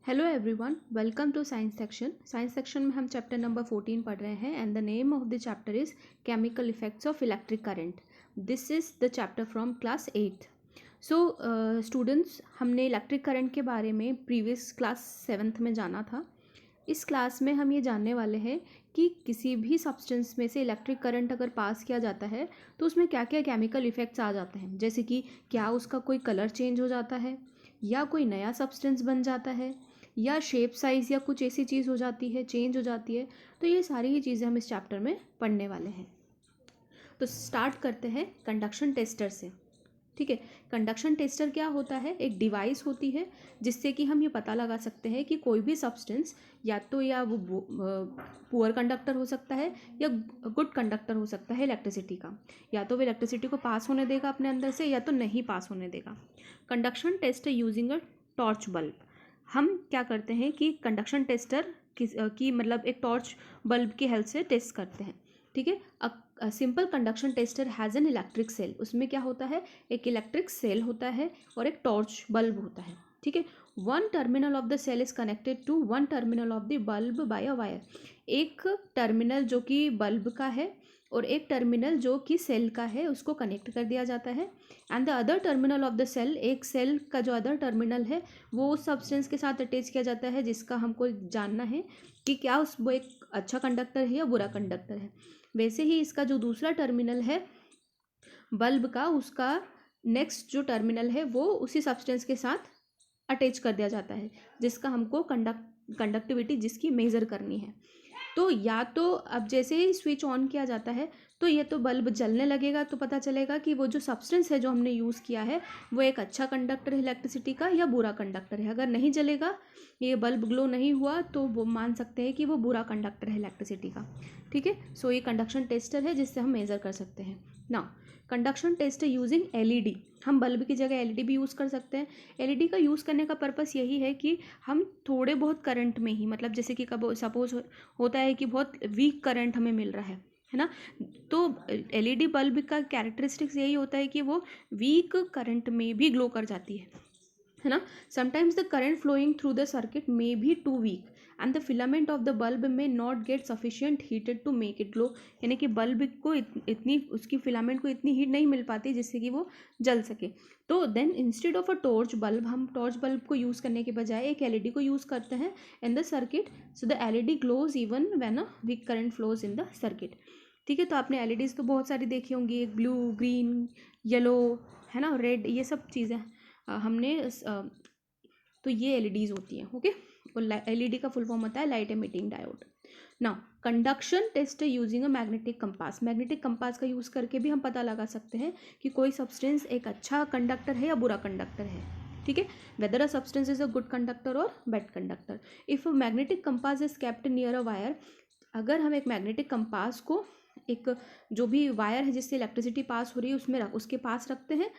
Hello everyone, welcome to science section. Science section में हम chapter number 14 पढ़ रहे हैं and the name of the chapter is chemical effects of electric current. This is the chapter from class 8th। So students, हमने electric current के बारे में previous class 7th में जाना था। इस क्लास में हम ये जानने वाले हैं कि किसी भी सब्सटेंस में से इलेक्ट्रिक करंट अगर पास किया जाता है तो उसमें क्या क्या केमिकल इफेक्ट्स आ जाते हैं, जैसे कि क्या उसका कोई कलर चेंज हो जाता है या कोई नया सब्सटेंस बन जाता है या शेप साइज़ या कुछ ऐसी चीज़ हो जाती है, चेंज हो जाती है। तो ये सारी ही चीज़ें हम इस चैप्टर में पढ़ने वाले हैं। तो स्टार्ट करते हैं कंडक्शन टेस्टर से। ठीक है, कंडक्शन टेस्टर क्या होता है? एक डिवाइस होती है जिससे कि हम ये पता लगा सकते हैं कि कोई भी सब्सटेंस या वो पुअर कंडक्टर हो सकता है या गुड कंडक्टर हो सकता है इलेक्ट्रिसिटी का। या तो वो इलेक्ट्रिसिटी को पास होने देगा अपने अंदर से या तो नहीं पास होने देगा। Conduction test using a torch bulb. हम क्या करते हैं कि कंडक्शन टेस्टर की मतलब एक टॉर्च बल्ब की हेल्प से टेस्ट करते हैं। ठीक है, simple conduction tester has an electric cell. उसमें क्या होता है? एक इलेक्ट्रिक सेल होता है और एक टॉर्च बल्ब होता है। ठीक है, one terminal of the cell is connected to one terminal of the bulb by a wire. एक टर्मिनल जो कि बल्ब का है और एक टर्मिनल जो कि सेल का है उसको कनेक्ट कर दिया जाता है। And the other terminal of the cell, एक सेल का जो अदर टर्मिनल है वो उस सब्सटेंस के साथ अटैच किया जाता है जिसका हमको जानना है कि क्या वो एक अच्छा कंडक्टर है या बुरा कंडक्टर है। वैसे ही इसका जो दूसरा टर्मिनल है बल्ब का, उसका नेक्स्ट जो टर्मिनल है वो उसी सब्सटेंस के साथ अटैच कर दिया जाता है जिसका हमको कंडक्टिविटी जिसकी मेज़र करनी है। तो या तो अब जैसे ही स्विच ऑन किया जाता है तो ये तो बल्ब जलने लगेगा, तो पता चलेगा कि वो जो सब्सटेंस है जो हमने यूज़ किया है वो एक अच्छा कंडक्टर है इलेक्ट्रिसिटी का या बुरा कंडक्टर है। अगर नहीं जलेगा, ये बल्ब ग्लो नहीं हुआ, तो वो मान सकते हैं कि वो बुरा कंडक्टर है इलेक्ट्रिसिटी का। ठीक है, सो ये कंडक्शन टेस्टर है जिससे हम मेज़र कर सकते हैं। ना कंडक्शन टेस्टर यूजिंग एलईडी। हम बल्ब की जगह एलईडी भी यूज़ कर सकते हैं। एलईडी का यूज़ करने का पर्पस यही है कि हम थोड़े बहुत करंट में ही, मतलब जैसे कि कब सपोज होता है कि बहुत वीक करंट हमें मिल रहा है ना, तो एलईडी बल्ब का कैरेक्टरिस्टिक्स यही होता है कि वो वीक करंट में भी ग्लो कर जाती है ना। Sometimes the current flowing through the circuit may be too weak and the filament of the bulb may not get sufficient heated to make it glow. यानी कि बल्ब को इतनी उसकी फिलामेंट को इतनी हीट नहीं मिल पाती जिससे कि वो जल सके। तो then instead of a torch bulb, हम टॉर्च बल्ब को यूज़ करने के बजाय एक एलईडी को यूज़ करते हैं in the circuit. So the LED glows even when a weak current flows in the circuit. ठीक है, तो आपने एलईडीज़ तो बहुत सारी देखी होंगी, ब्लू, ग्रीन, येलो, है ना, रेड, ये सब चीज़ें हमने तो ये एलईडीज़ होती हैं। ओके, और एलईडी का फुल फॉर्म होता है light emitting diode. Now conduction test using a magnetic compass. Magnetic compass का यूज़ करके भी हम पता लगा सकते हैं कि कोई सब्सटेंस एक अच्छा कंडक्टर है या बुरा कंडक्टर है। ठीक है, whether a substance is a good conductor और bad conductor. If magnetic compass is kept near a wire, अगर हम एक मैग्नेटिक कंपास को एक जो भी वायर है जिससे इलेक्ट्रिसिटी पास हो रही है उसमें उसके पास रखते हैं,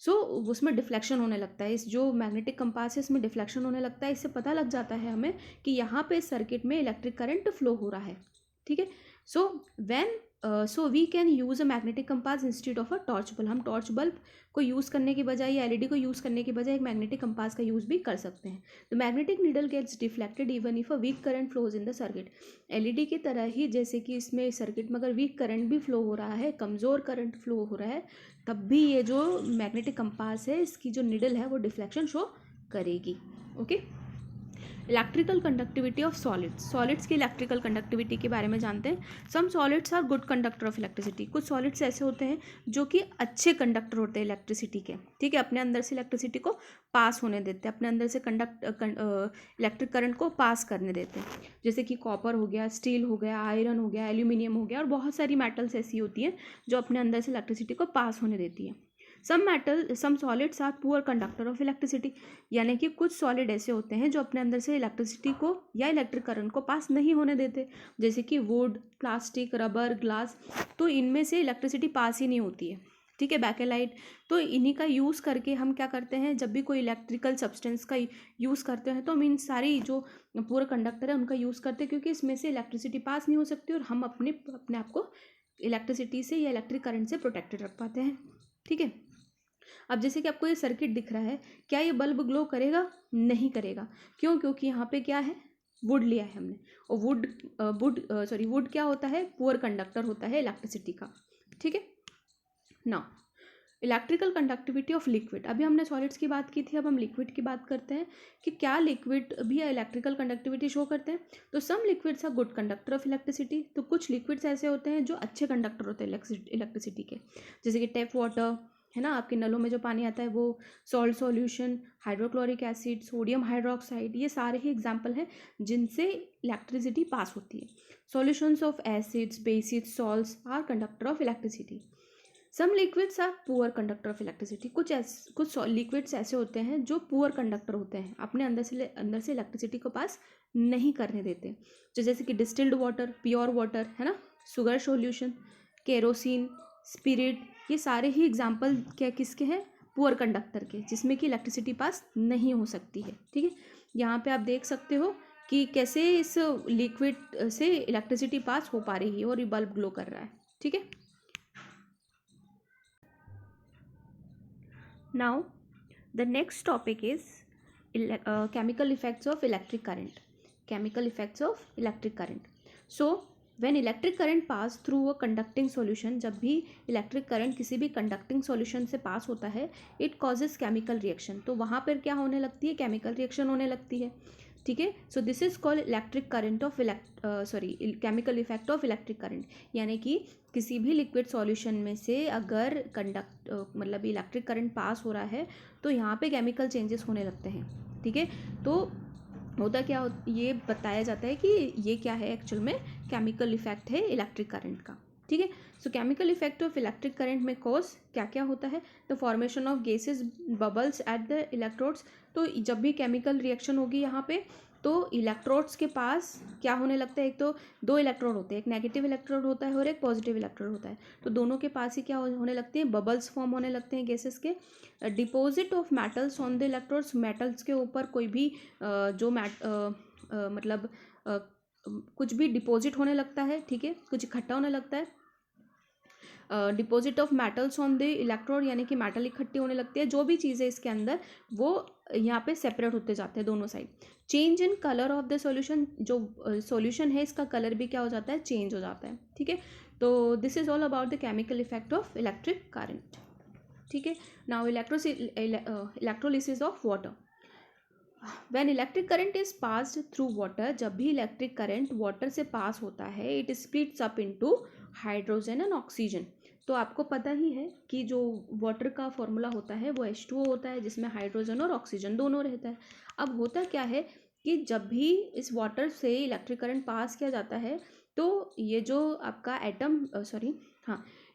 सो उसमें डिफ्लेक्शन होने लगता है। इस जो मैग्नेटिक कंपास है इसमें डिफ्लेक्शन होने लगता है। इससे पता लग जाता है हमें कि यहाँ पे सर्किट में इलेक्ट्रिक करंट फ्लो हो रहा है। ठीक है, so when so we can use a magnetic compass instead of a torch bulb. हम टॉर्च बल्ब को यूज़ करने के बजाय या एलईडी को यूज़ करने के बजाय एक मैग्नेटिक कंपास का यूज़ भी कर सकते हैं। The magnetic needle gets deflected even if a weak current flows in the circuit. LED की तरह ही जैसे कि इसमें सर्किट में अगर वीक करंट भी फ्लो हो रहा है, कमज़ोर करंट फ्लो हो रहा है, तब भी ये जो मैग्नेटिक कंपास है इसकी जो निडल है वो डिफ्लेक्शन शो करेगी। Okay, electrical conductivity of solids. Solids की इलेक्ट्रिकल कंडक्टिविटी के बारे में जानते हैं। Some solids are good conductor of electricity. कुछ सॉलिड्स ऐसे होते हैं जो कि अच्छे कंडक्टर होते हैं इलेक्ट्रिसिटी के। ठीक है, अपने अंदर से इलेक्ट्रिसिटी को पास होने देते हैं, अपने अंदर से इलेक्ट्रिक करंट को पास करने देते हैं। जैसे कि कॉपर हो गया, स्टील हो गया, आयरन हो गया, एल्यूमिनियम हो गया, और बहुत सारी मेटल्स ऐसी होती हैं जो अपने अंदर से इलेक्ट्रिसिटी को पास होने देती हैं। Some solids are poor conductor of electricity. यानी कि कुछ सॉलिड ऐसे होते हैं जो अपने अंदर से इलेक्ट्रिसिटी को या इलेक्ट्रिक करंट को पास नहीं होने देते, जैसे कि वुड, प्लास्टिक, रबर, ग्लास। तो इनमें से इलेक्ट्रिसिटी पास ही नहीं होती है। ठीक है, बैकेलाइट। तो इन्हीं का यूज़ करके हम क्या करते हैं, जब भी कोई इलेक्ट्रिकल सब्सटेंस का यूज़ करते हैं तो हम इन सारी जो पूरे कंडक्टर है उनका यूज़ करते हैं, क्योंकि इसमें से इलेक्ट्रिसिटी पास नहीं हो सकती और हम अपने आप को इलेक्ट्रिसिटी से या इलेक्ट्रिक करंट से प्रोटेक्टेड रख पाते हैं। ठीक है, अब जैसे कि आपको ये सर्किट दिख रहा है, क्या ये बल्ब ग्लो करेगा? नहीं करेगा। क्यों? क्योंकि यहाँ पे क्या है, वुड लिया है हमने, और वुड क्या होता है, पुअर कंडक्टर होता है इलेक्ट्रिसिटी का। ठीक है ना। इलेक्ट्रिकल कंडक्टिविटी ऑफ लिक्विड, अभी हमने सॉलिड्स की बात की थी, अब हम लिक्विड की बात करते हैं कि क्या लिक्विड भी इलेक्ट्रिकल कंडक्टिविटी शो करते हैं। तो some liquids are good conductor of electricity, तो कुछ लिक्विड्स ऐसे होते हैं जो अच्छे कंडक्टर होते हैं इलेक्ट्रिसिटी के, जैसे कि टैप वाटर है ना, आपके नलों में जो पानी आता है वो, salt solution, hydrochloric acid, sodium hydroxide, ये सारे ही एग्जाम्पल हैं जिनसे इलेक्ट्रिसिटी पास होती है। Solutions of acids, bases, salts are conductor of electricity. Some liquids are poor conductor of electricity, कुछ लिक्विड्स ऐसे होते हैं जो पुअर कंडक्टर होते हैं, अपने अंदर से इलेक्ट्रिसिटी को पास नहीं करने देते, तो जैसे कि डिस्टिल्ड वाटर, प्योर वाटर है ना, शुगर सॉल्यूशन, केरोसिन, स्पिरिट, ये सारे ही एग्जाम्पल क्या किसके हैं, पुअर कंडक्टर के, जिसमें कि इलेक्ट्रिसिटी पास नहीं हो सकती है। ठीक है, यहाँ पे आप देख सकते हो कि कैसे इस लिक्विड से इलेक्ट्रिसिटी पास हो पा रही है और ये बल्ब ग्लो कर रहा है। ठीक है, now the next topic is chemical effects of electric current. Chemical effects of electric current. So when electric current pass through a conducting solution, जब भी इलेक्ट्रिक करंट किसी भी कंडक्टिंग सॉल्यूशन से पास होता है, इट कॉजेज केमिकल रिएक्शन, तो वहाँ पर क्या होने लगती है, केमिकल रिएक्शन होने लगती है। ठीक है, so this is called electric current of chemical effect of electric current, यानी कि किसी भी लिक्विड सॉल्यूशन में से अगर मतलब इलेक्ट्रिक करंट पास हो रहा है तो यहाँ पे केमिकल चेंजेस होने लगते हैं। ठीक है, तो होता क्या, ये बताया जाता है कि ये क्या है, एक्चुअल में केमिकल इफेक्ट है इलेक्ट्रिक करंट का। ठीक है, सो chemical effect of electric current में कॉज क्या क्या होता है, the formation of gases, bubbles at the electrodes, तो जब भी केमिकल रिएक्शन होगी यहाँ पे तो इलेक्ट्रोड्स के पास क्या होने लगता है, एक तो दो इलेक्ट्रोड होते हैं, एक नेगेटिव इलेक्ट्रोड होता है और एक पॉजिटिव इलेक्ट्रोड होता है, तो दोनों के पास ही क्या होने लगते हैं, बबल्स फॉर्म होने लगते हैं गैसेस के। Deposit of metals on the electrodes, metals के ऊपर कोई भी मतलब कुछ भी डिपॉजिट होने लगता है। ठीक है, कुछ इकट्ठा होने लगता है। Deposit of metals on the electrode, यानी कि मेटल इकट्ठी होने लगती है, जो भी चीज़ें इसके अंदर वो यहाँ पे सेपरेट होते जाते हैं दोनों side. Change in colour of the solution, जो सॉल्यूशन है इसका कलर भी क्या हो जाता है, चेंज हो जाता है। ठीक है, तो this is all about the chemical effect of electric current. ठीक है, now electrolysis of water. When electric current is passed through water, जब भी इलेक्ट्रिक करंट वाटर से पास होता है, it splits up into hydrogen and oxygen. तो आपको पता ही है कि जो वाटर का फॉर्मूला होता है वो H2O होता है, जिसमें हाइड्रोजन और ऑक्सीजन दोनों रहता है। अब होता क्या है कि जब भी इस वाटर से इलेक्ट्रिक करंट पास किया जाता है तो ये जो आपका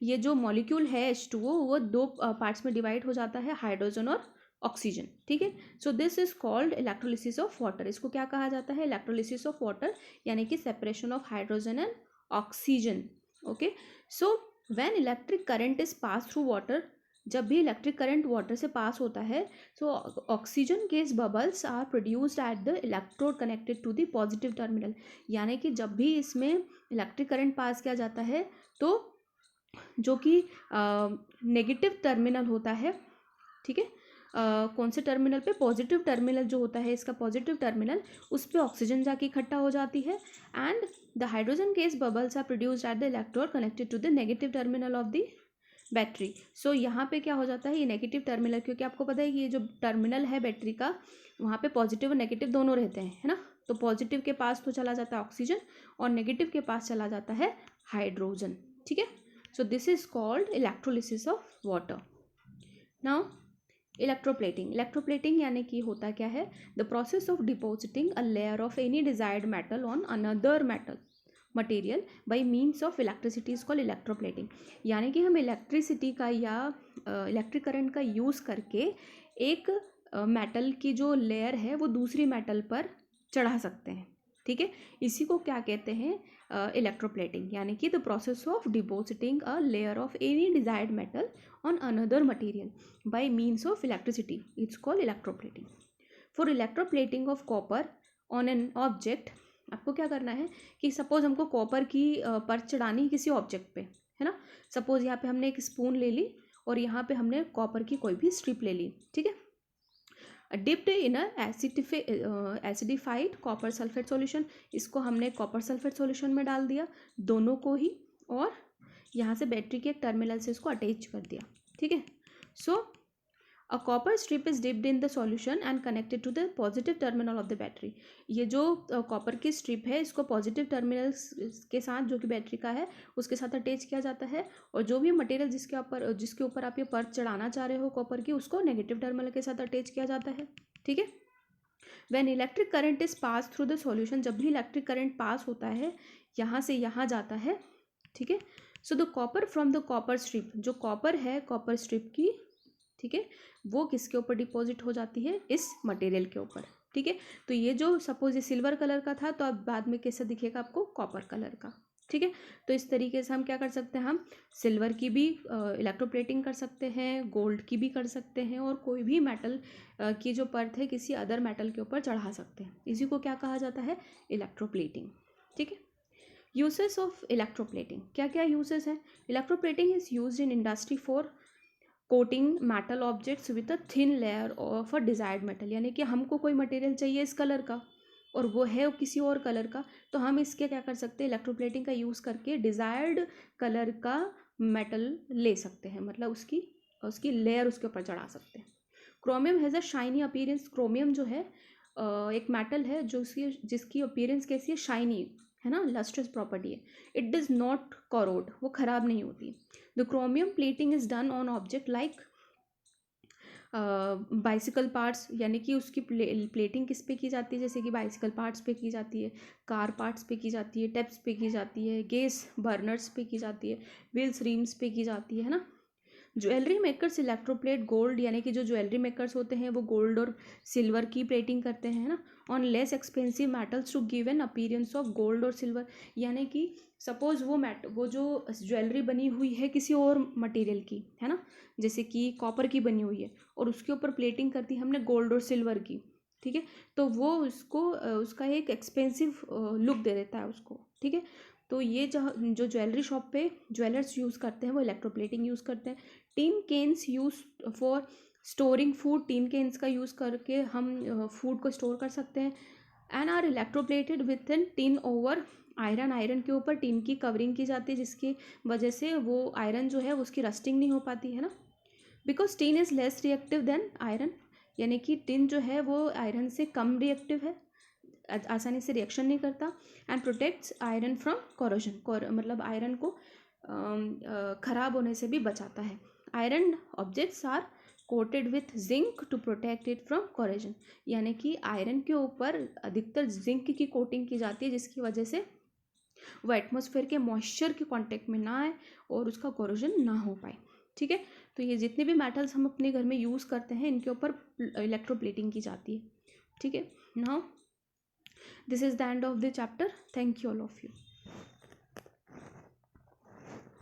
ये जो मॉलिक्यूल है H2O, वो दो पार्ट्स में डिवाइड हो जाता है, हाइड्रोजन और ऑक्सीजन। ठीक है, so this is called electrolysis of water. इसको क्या कहा जाता है, इलेक्ट्रोलिसिस ऑफ वाटर, यानी कि separation of hydrogen and oxygen. Okay, so when electric current is pass through water, जब भी इलेक्ट्रिक करंट वाटर से पास होता है so oxygen gas bubbles are produced at the electrode connected to the positive terminal, यानी कि जब भी इसमें इलेक्ट्रिक करंट पास किया जाता है तो जो कि नेगेटिव टर्मिनल होता है, ठीक है, कौन से टर्मिनल पे, पॉजिटिव टर्मिनल जो होता है इसका पॉजिटिव टर्मिनल, उस पर ऑक्सीजन जाके इकट्ठा हो जाती है and the hydrogen gas bubbles are produced at the electrode connected to the negative terminal of the battery. So यहाँ पे क्या हो जाता है, ये नेगेटिव टर्मिनल, क्योंकि आपको पता है कि ये जो टर्मिनल है बैटरी का, वहाँ पे पॉजिटिव और नेगेटिव दोनों रहते हैं, है ना, तो पॉजिटिव के पास तो चला जाता है ऑक्सीजन और नेगेटिव के पास चला जाता है हाइड्रोजन। ठीक है, so this is called electrolysis of water. Now electroplating. Electroplating यानी कि होता क्या है, the process of depositing a layer of any desired metal on another metal material by means of electricity is called electroplating, यानी कि हम electricity का या इलेक्ट्रिक करंट का यूज़ करके एक मेटल की जो लेयर है वो दूसरी मेटल पर चढ़ा सकते हैं। ठीक है, इसी को क्या कहते हैं, इलेक्ट्रोप्लेटिंग, यानी कि the process of depositing a layer of any desired metal on another material by means of electricity, it's called electroplating. For electroplating of copper on an object, आपको क्या करना है कि सपोज हमको कॉपर की परत चढ़ानी किसी ऑब्जेक्ट पे, है ना, सपोज यहाँ पे हमने एक स्पून ले ली और यहाँ पे हमने कॉपर की कोई भी स्ट्रिप ले ली, ठीक है। Dipped in acidified copper sulphate solution, इसको हमने कॉपर सल्फेट सॉल्यूशन में डाल दिया दोनों को ही, और यहाँ से बैटरी के एक टर्मिनल से इसको अटैच कर दिया, ठीक है। So a copper strip is dipped in the solution and connected to the positive terminal of the battery. ये जो कॉपर की स्ट्रिप है इसको पॉजिटिव टर्मिनल के साथ, जो कि बैटरी का है, उसके साथ अटैच किया जाता है, और जो भी मटेरियल जिसके ऊपर आप ये परत चढ़ाना चाह रहे हो कॉपर की, उसको नेगेटिव टर्मिनल के साथ अटैच किया जाता है, ठीक है। When electric current is pass through the solution, जब भी इलेक्ट्रिक करंट पास होता है यहाँ से यहाँ जाता है, ठीक है। So the copper from the copper strip, जो कॉपर है कॉपर स्ट्रिप की, ठीक है, वो किसके ऊपर डिपॉजिट हो जाती है, इस मटेरियल के ऊपर, ठीक है। तो ये जो सपोज ये सिल्वर कलर का था, तो अब बाद में कैसे दिखेगा आपको, कॉपर कलर का, ठीक है। तो इस तरीके से हम क्या कर सकते हैं, हम सिल्वर की भी इलेक्ट्रोप्लेटिंग कर सकते हैं, गोल्ड की भी कर सकते हैं, और कोई भी मेटल की जो परत है किसी अदर मेटल के ऊपर चढ़ा सकते हैं। इसी को क्या कहा जाता है, इलेक्ट्रोप्लेटिंग, ठीक है। यूसेस ऑफ इलेक्ट्रोप्लेटिंग, क्या क्या यूसेस हैं। Electroplating is used in industry for coating metal objects with a thin layer of a desired metal, यानी कि हमको कोई मटेरियल चाहिए इस कलर का और वो है किसी और कलर का, तो हम इसके क्या कर सकते हैं, इलेक्ट्रोप्लेटिंग का यूज़ करके डिजायर्ड कलर का मेटल ले सकते हैं, मतलब उसकी लेयर उसके ऊपर चढ़ा सकते हैं। Chromium has a shiny appearance, chromium जो है एक मेटल है जो जिसकी अपीयरेंस कैसी है, शाइनी है ना, लस्ट्रस प्रॉपर्टी है। इट डज नॉट करोड, वो ख़राब नहीं होती। The chromium plating is done on object like bicycle parts, यानी कि उसकी प्लेटिंग किस पे की जाती है, जैसे कि बाइसिकल पार्ट्स पे की जाती है, कार पार्ट्स पे की जाती है, टेप्स पे की जाती है, गैस बर्नर्स पे की जाती है, व्हील्स रिम्स पे की जाती है ना। ज्वेलरी मेकर्स इलेक्ट्रोप्लेट गोल्ड, यानी कि जो ज्वेलरी मेकर्स होते हैं वो गोल्ड और सिल्वर की प्लेटिंग करते हैं ना, on less expensive metals to give an appearance of gold और सिल्वर, यानी कि सपोज वो जो ज्वेलरी बनी हुई है किसी और मटेरियल की है ना, जैसे कि कॉपर की बनी हुई है और उसके ऊपर प्लेटिंग करती है हमने गोल्ड और सिल्वर की, ठीक है, तो वो उसका एक एक्सपेंसिव लुक दे देता है उसको, ठीक है। तो ये जो ज्वेलरी शॉप पे ज्वेलर्स यूज़ करते हैं वो इलेक्ट्रोप्लेटिंग यूज़ करते हैं। Tin cans use for storing food, tin cans का यूज़ करके हम फूड को स्टोर कर सकते हैं। And are electroplated with in tin over iron, iron के ऊपर टिन की कवरिंग की जाती है जिसकी वजह से वो आयरन जो है उसकी रस्टिंग नहीं हो पाती है ना, because tin is less reactive than iron, यानी कि टिन जो है वो आयरन से कम रिएक्टिव है, आसानी से रिएक्शन नहीं करता। And protects iron from corrosion, मतलब आयरन को ख़राब होने से भी बचाता है। Iron objects are coated with zinc to protect it from corrosion, यानी कि आयरन के ऊपर अधिकतर जिंक की कोटिंग की जाती है जिसकी वजह से वो एटमॉस्फेयर के मॉइस्चर के कांटेक्ट में ना आए और उसका कोरोजन ना हो पाए, ठीक है। तो ये जितने भी मेटल्स हम अपने घर में यूज़ करते हैं इनके ऊपर इलेक्ट्रोप्लेटिंग की जाती है, ठीक है। Now this is the end of the chapter, thank you all of you.